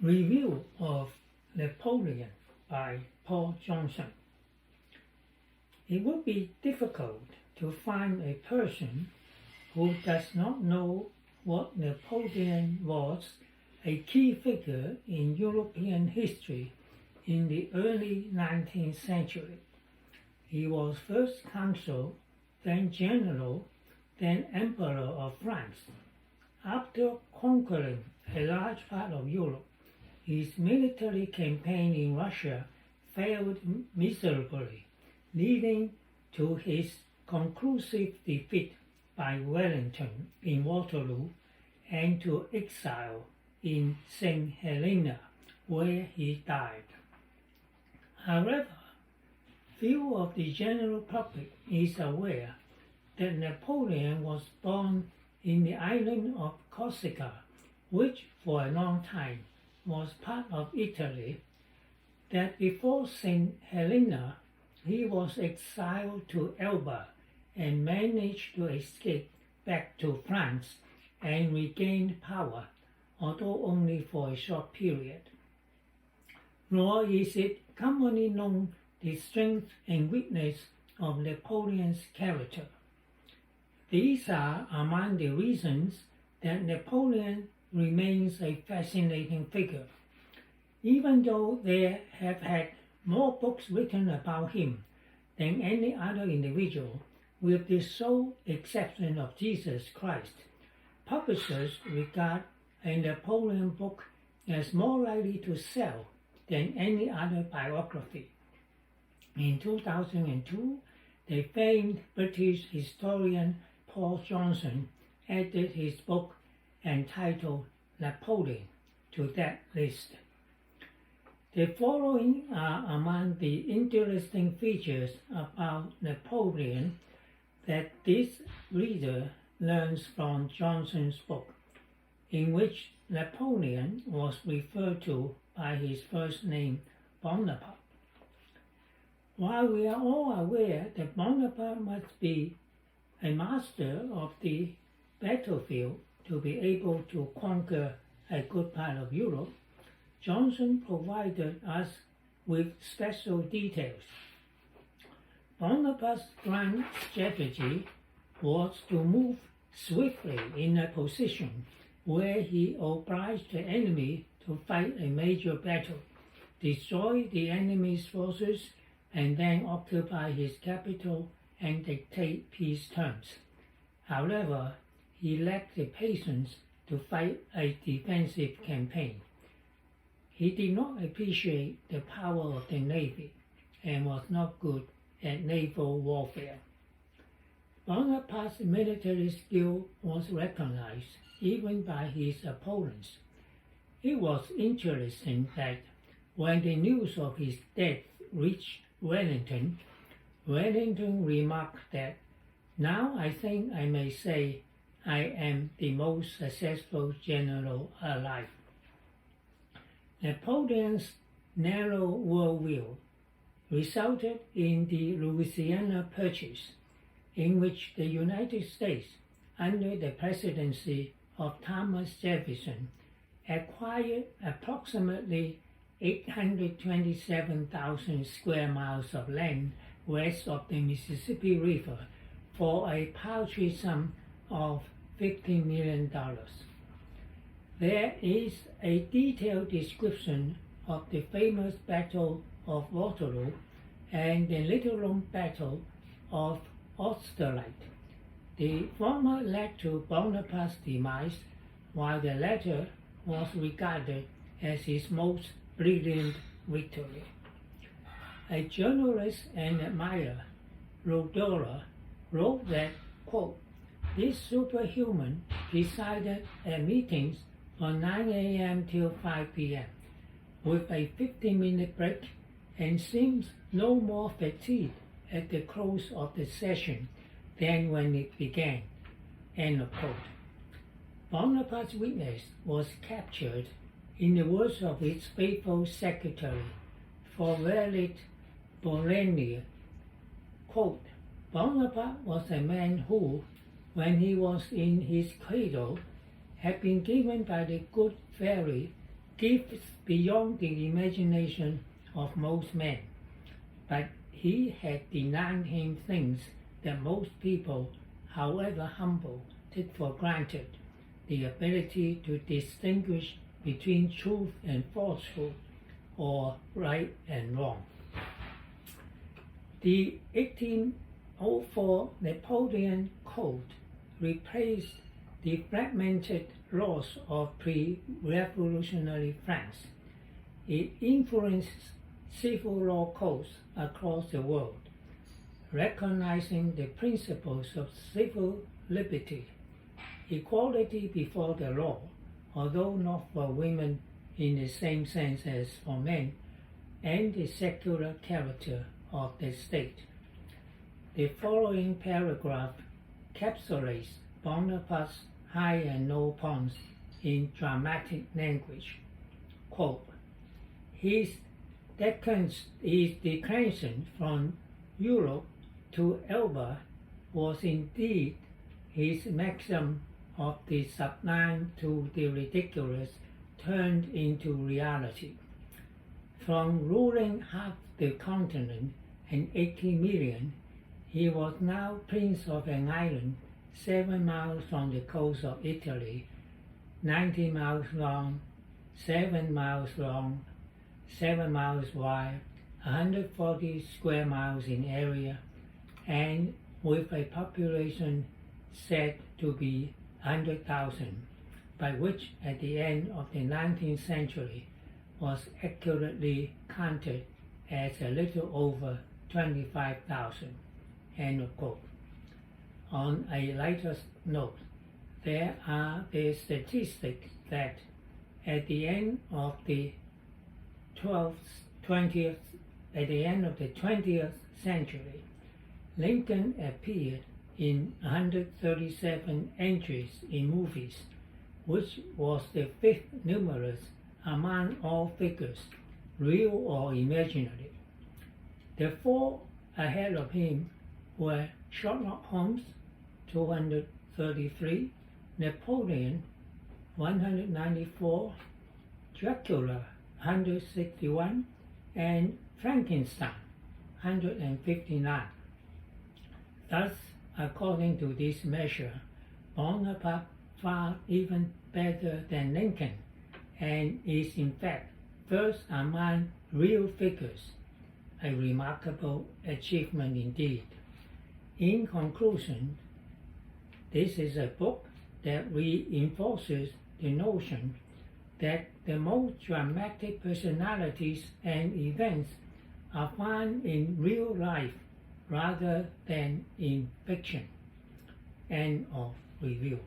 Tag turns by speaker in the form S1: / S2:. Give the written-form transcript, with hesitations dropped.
S1: Review of Napoleon by Paul Johnson. It would be difficult to find a person who does not know what Napoleon was, a key figure in European history in the early 19th century. He was first consul, then general, then emperor of France. After conquering a large part of Europe, his military campaign in Russia failed miserably, leading to his conclusive defeat by Wellington in Waterloo and to exile in St. Helena, where he died. However, few of the general public is aware that Napoleon was born in the island of Corsica, which for a long time was part of Italy, that before St. Helena he was exiled to Elba and managed to escape back to France and regained power, although only for a short period. Nor is it commonly known the strength and weakness of Napoleon's character. These are among the reasons that Napoleon remains a fascinating figure. Even though there have had more books written about him than any other individual, with the sole exception of Jesus Christ, publishers regard a Napoleon book as more likely to sell than any other biography. In 2002, the famed British historian Paul Johnson added his book entitled Napoleon to that list. The following are among the interesting features about Napoleon that this reader learns from Johnson's book, in which Napoleon was referred to by his first name, Bonaparte. While we are all aware that Bonaparte must be a master of the battlefield to be able to conquer a good part of Europe, Johnson provided us with special details. Bonaparte's grand strategy was to move swiftly in a position where he obliged the enemy to fight a major battle, destroy the enemy's forces, and then occupy his capital and dictate peace terms. However, he lacked the patience to fight a defensive campaign. He did not appreciate the power of the Navy and was not good at naval warfare. Bonaparte's military skill was recognized even by his opponents. It was interesting that when the news of his death reached Wellington, Wellington remarked that, "Now I think I may say I am the most successful general alive." Napoleon's narrow worldview resulted in the Louisiana Purchase, in which the United States, under the presidency of Thomas Jefferson, acquired approximately 827,000 square miles of land west of the Mississippi River for a paltry sum of $50 million. There is a detailed description of the famous Battle of Waterloo and the little-known Battle of Austerlitz. The former led to Bonaparte's demise, while the latter was regarded as his most brilliant victory. A journalist and admirer, Rodora, wrote that, quote, "This superhuman presided at meetings from 9 a.m. till 5 p.m. with a 15-minute break and seems no more fatigued at the close of the session than when it began." End of quote. Bonaparte's weakness was captured in the words of his faithful secretary, Fauvelet Bolenier, quote, "Bonaparte was a man who, when he was in his cradle, had been given by the good fairy gifts beyond the imagination of most men, but he had denied him things that most people, however humble, take for granted: the ability to distinguish between truth and falsehood, or right and wrong. The 1804 Napoleon Code replaced the fragmented laws of pre-revolutionary France. It influenced civil law codes across the world, recognizing the principles of civil liberty, equality before the law, although not for women in the same sense as for men, and the secular character of the state. The following paragraph encapsulates Bonaparte's high and low points in dramatic language. Quote, his declension from Europe to Elba was indeed his maxim of the sublime to the ridiculous turned into reality. From ruling half the continent and 80 million, he was now prince of an island 7 miles from the coast of Italy, 90 miles long, 7 miles long, 7 miles wide, 140 square miles in area, and with a population said to be 100,000, by which at the end of the 19th century was accurately counted as a little over 25,000. End of quote. On a lighter note, there are the statistics that at the end of the 20th century, Lincoln appeared in 137 entries in movies, which was the fifth numerous among all figures, real or imaginary. The four ahead of him were Sherlock Holmes, 233, Napoleon, 194, Dracula, 161, and Frankenstein, 159. Thus, according to this measure, Bonaparte fared even better than Lincoln, and is in fact first among real figures, a remarkable achievement indeed. In conclusion, this is a book that reinforces the notion that the most dramatic personalities and events are found in real life rather than in fiction. End of review.